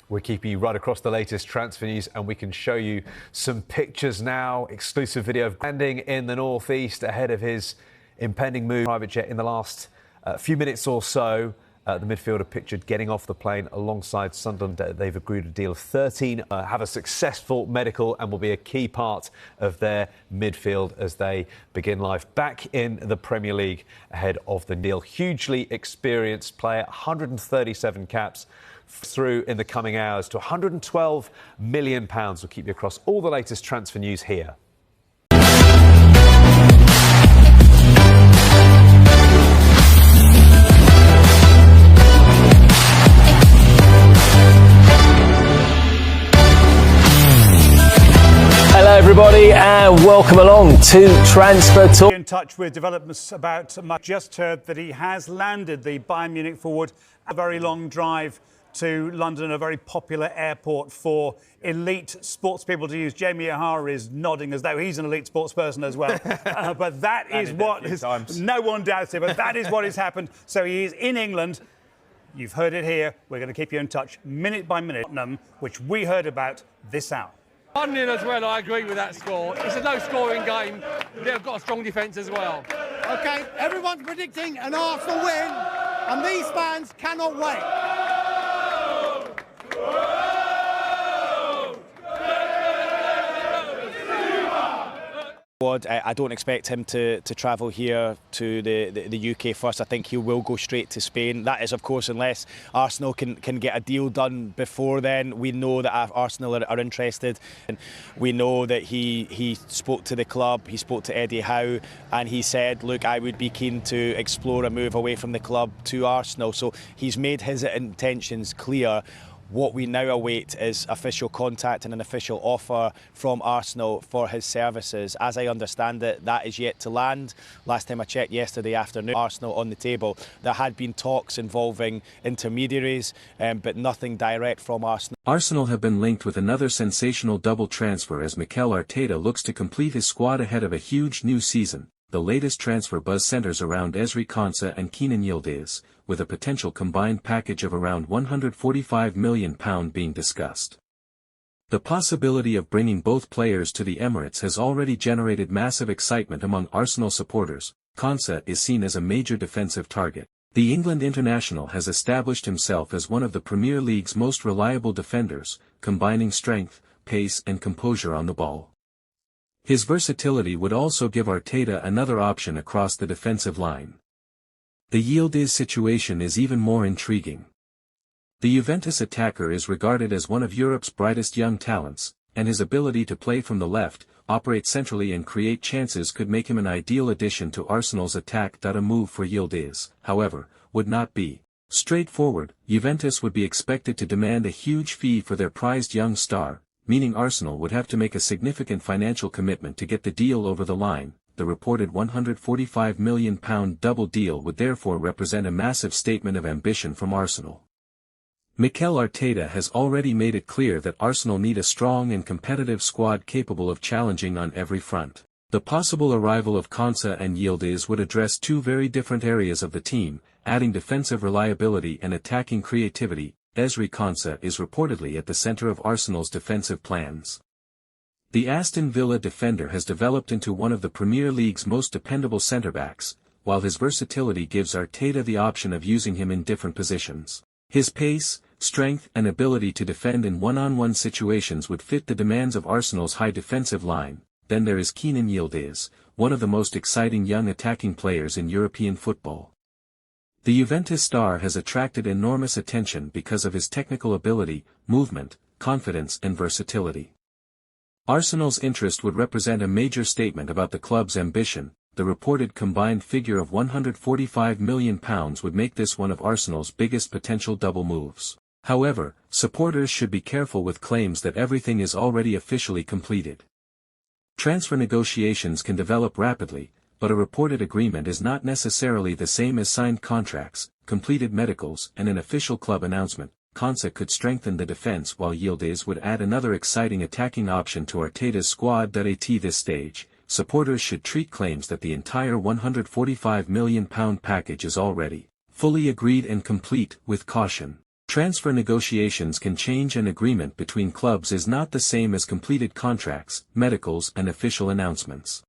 We're keeping you right across the latest transfer news, and we can show you some pictures now. Exclusive video of landing in the northeast ahead of his impending move. Private jet in the last few minutes or so. The midfielder pictured getting off the plane alongside Sunderland. They've agreed a deal of 13, have a successful medical, and will be a key part of their midfield as they begin life back in the Premier League ahead of the deal. Hugely experienced player, 137 caps through in the coming hours to £112 million. We'll keep you across all the latest transfer news here. Hello everybody and welcome along to Transfer Talk. In touch with developments about just heard that he has landed, the Bayern Munich forward. A very long drive to London, a very popular airport for elite sports people to use. Jamie O'Hara is nodding as though he's an elite sports person as well. But that is what is, no one doubts it, but that is what has happened. So he is in England. You've heard it here. We're going to keep you in touch minute by minute, which we heard about this hour. 1-0 as well, I agree with that score. It's a low-scoring game. They've got a strong defence as well. OK, everyone's predicting an Arsenal win, and these fans cannot wait. I don't expect him to travel here to the UK first. I think he will go straight to Spain. That is, of course, unless Arsenal can get a deal done before then. We know that Arsenal are interested. And we know that he spoke to the club, he spoke to Eddie Howe, and he said, look, I would be keen to explore a move away from the club to Arsenal. So he's made his intentions clear. What we now await is official contact and an official offer from Arsenal for his services. As I understand it, that is yet to land. Last time I checked yesterday afternoon, Arsenal on the table. There had been talks involving intermediaries, but nothing direct from Arsenal. Arsenal have been linked with another sensational double transfer as Mikel Arteta looks to complete his squad ahead of a huge new season. The latest transfer buzz centres around Ezri, Konsa and Kenan Yildiz, with a potential combined package of around £145 million being discussed. The possibility of bringing both players to the Emirates has already generated massive excitement among Arsenal supporters. Konsa is seen as a major defensive target. The England international has established himself as one of the Premier League's most reliable defenders, combining strength, pace and composure on the ball. His versatility would also give Arteta another option across the defensive line. The Yildiz situation is even more intriguing. The Juventus attacker is regarded as one of Europe's brightest young talents, and his ability to play from the left, operate centrally and create chances could make him an ideal addition to Arsenal's attack. A move for Yildiz, however, would not be straightforward. Juventus would be expected to demand a huge fee for their prized young star, meaning Arsenal would have to make a significant financial commitment to get the deal over the line. The reported £145 million double deal would therefore represent a massive statement of ambition from Arsenal. Mikel Arteta has already made it clear that Arsenal need a strong and competitive squad capable of challenging on every front. The possible arrival of Konsa and Yildiz would address two very different areas of the team, adding defensive reliability and attacking creativity. Ezri Konsa is reportedly at the centre of Arsenal's defensive plans. The Aston Villa defender has developed into one of the Premier League's most dependable centre-backs, while his versatility gives Arteta the option of using him in different positions. His pace, strength and ability to defend in one-on-one situations would fit the demands of Arsenal's high defensive line. Then there is Kenan Yildiz, one of the most exciting young attacking players in European football. The Juventus star has attracted enormous attention because of his technical ability, movement, confidence and versatility. Arsenal's interest would represent a major statement about the club's ambition. The reported combined figure of £145 million would make this one of Arsenal's biggest potential double moves. However, supporters should be careful with claims that everything is already officially completed. Transfer negotiations can develop rapidly, but a reported agreement is not necessarily the same as signed contracts, completed medicals and an official club announcement. Konsa could strengthen the defense while Yildiz would add another exciting attacking option to Arteta's squad. At this stage, supporters should treat claims that the entire £145 million package is already fully agreed and complete with caution. Transfer negotiations can change, and agreement between clubs is not the same as completed contracts, medicals and official announcements.